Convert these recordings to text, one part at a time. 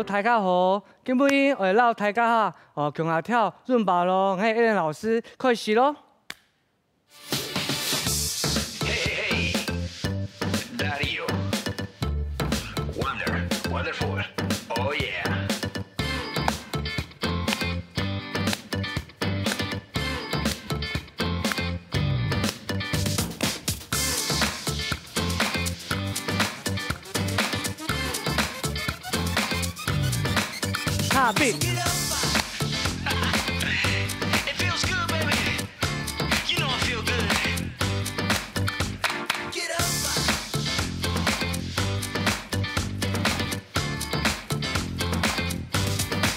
大家好，今晡我老大家哈，共下跳润吧咯，嘿，Alan 老师开始咯。 踏壁。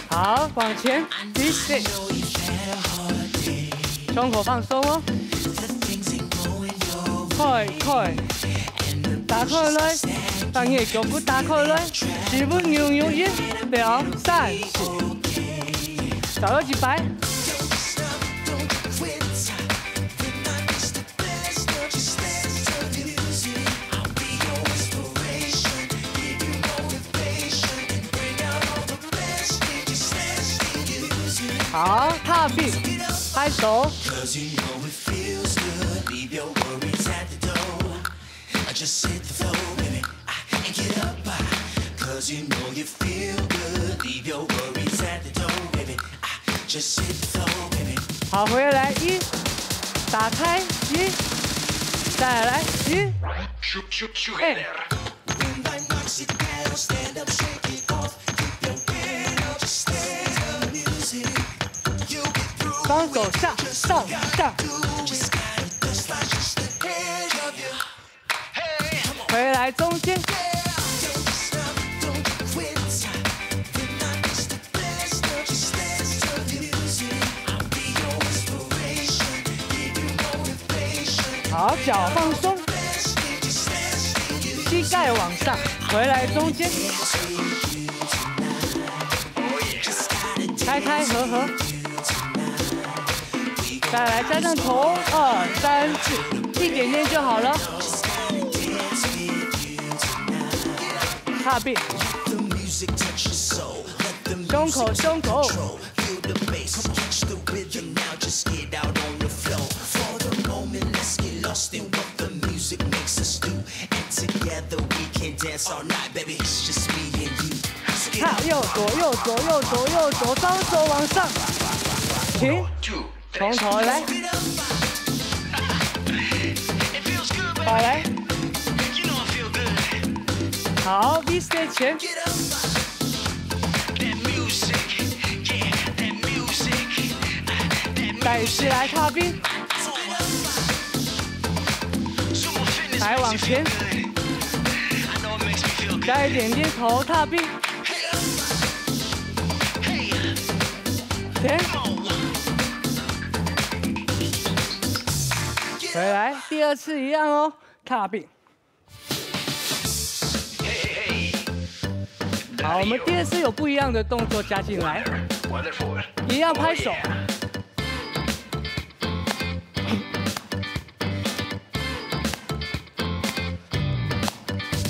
好，往前，reset，胸口放松哦，開，打開來，當然腳骨打開來，是不扭一2、3、4，找到幾擺。 好，踏壁，拍手。好，回来1，打开1，再来1，双手上上，回来中间，好，脚放松，膝盖往上，回来中间，开合。 再来加上头，2、3、4，一点点就好了。踏壁，胸口。踏右左，双手往上，停。 从头来，好来，好 ，V step 前，再一次来踏壁，来往前，再一点点头踏壁，前。 回来，第2次一样哦，踏壁。好，我们第2次有不一样的动作加进来，一样拍手。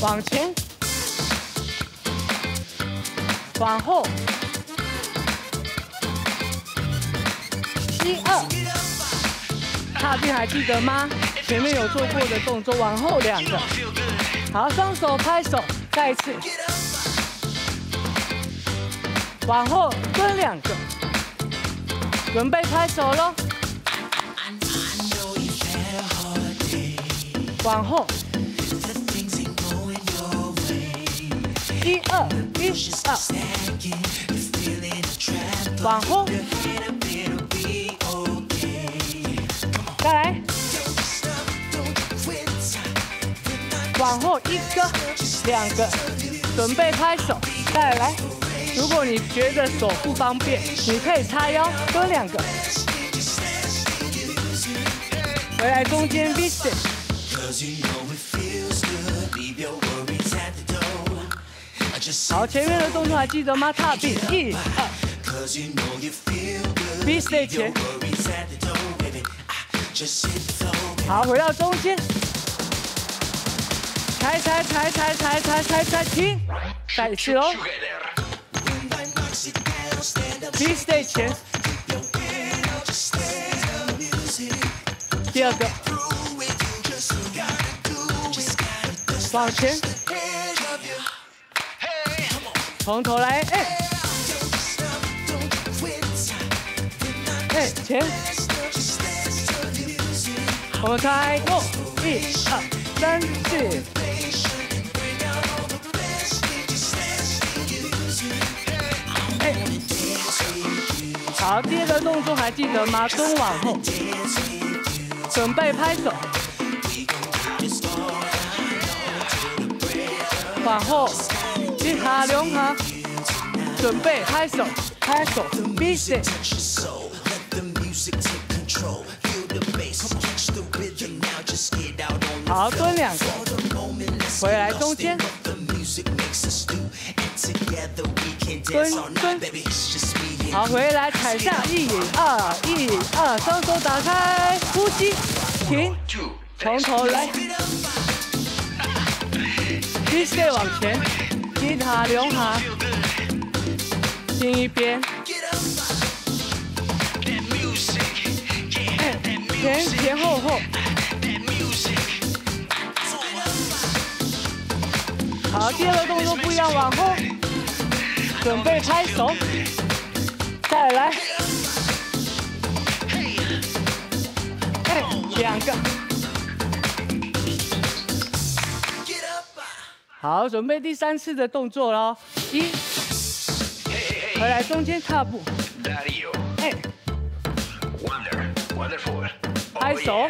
往前，往后，1、2。 踏壁还记得吗？前面有做过的动作，往后2个。好，双手拍手，再一次。往后蹲2个，准备拍手咯。往后。1、2，1、2。往后。 再来，往后1个、2个，准备拍手，再来。如果你觉得手不方便，你可以叉腰蹲2个，回来中间 V step。好，前面的动作还记得吗？踏壁1、2 ，V step 前。好，回到中间，踩，停，再一次哦。B stage 前，第二个，往前，从头来，前，我们开过，1、2、3、4。好，第二个动作还记得吗？蹲往后，准备拍手，往后1下2下，准备拍手，B stage。好，蹲2个，回来中间，蹲。好，回来踩下1、2，双手打开，呼吸，停，从头来。B stage 往前，1下2下，另一边，前后。好，第二个动作不一样，往后，准备拍手。再来，2个，好，准备第3次的动作咯。1，回来中间踏步，拍手，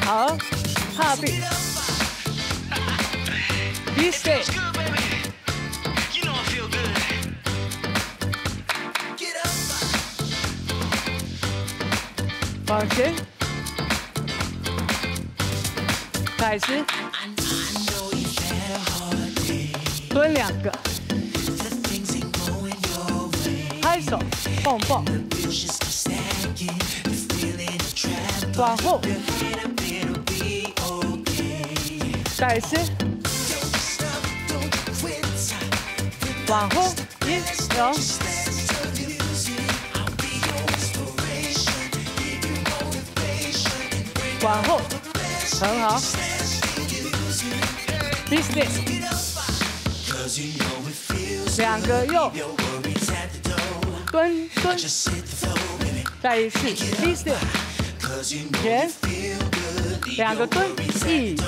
好，踏步 ，B stage， 往前，开始，蹲2个，拍手，蹦，往后。再一次，往后1、2，往后，很好。B stage， 2个右，蹲，再一次 B stage， 前，2个蹲，1、2。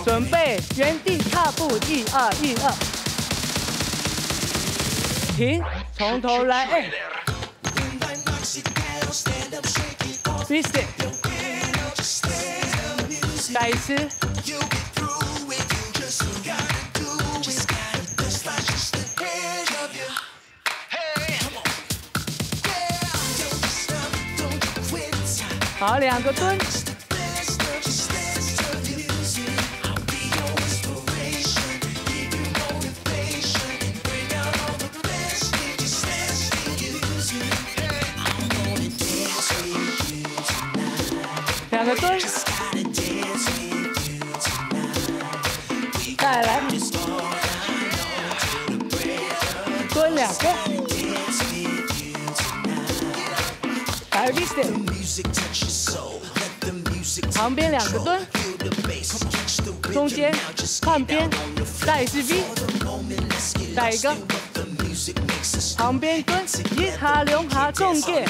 准备原地踏步，1、2，停，从头来，B stage， 再一次，好，2个蹲。2个蹲，再来，蹲2个，来 B stage， 旁边2个蹲，中间换边，再一次 V， 再一个，旁边蹲，1下2下重点，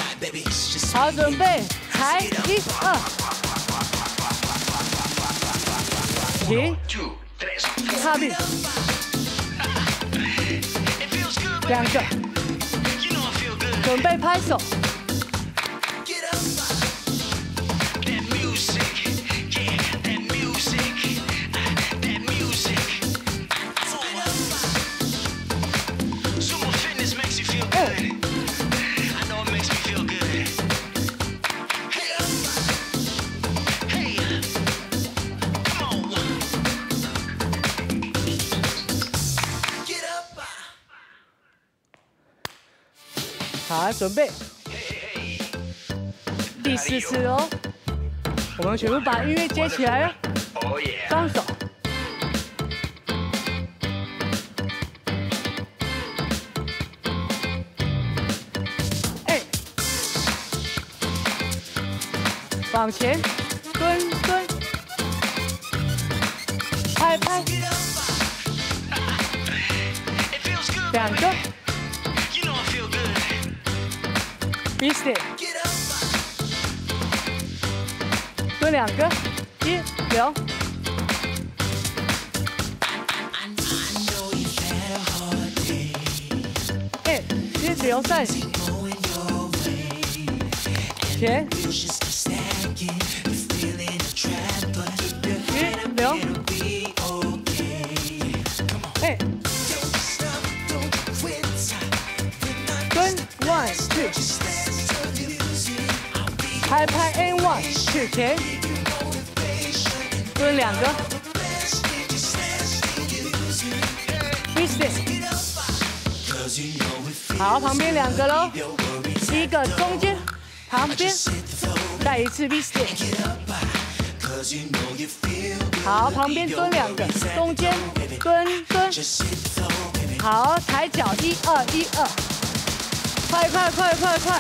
好，准备，踩1、2。停，踏步，2个，准备拍手，好，准备。第4次哦，我们全部把音乐接起来了，双手。往前，蹲蹲，拍拍，两个 ，B step， 蹲两个，1留，1留3，前。留，蹲 1 2， 拍拍 N 1 2前，蹲两个 ，B step， 好，旁边两个喽，一个中间，旁边，再一次 B step。好，旁边蹲两个，中间蹲蹲，好，抬脚1 2 1 2，快快快快快，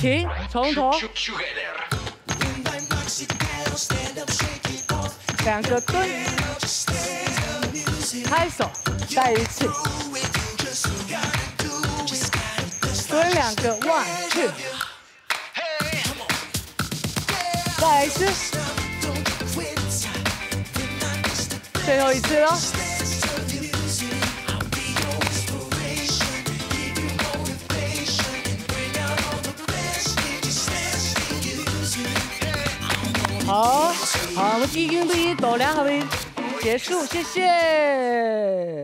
停，从头，两个蹲，拍手，再一次，蹲两个 1 2， 再一次。最后一次喽！好，好，我们已经对度量还没结束，谢谢。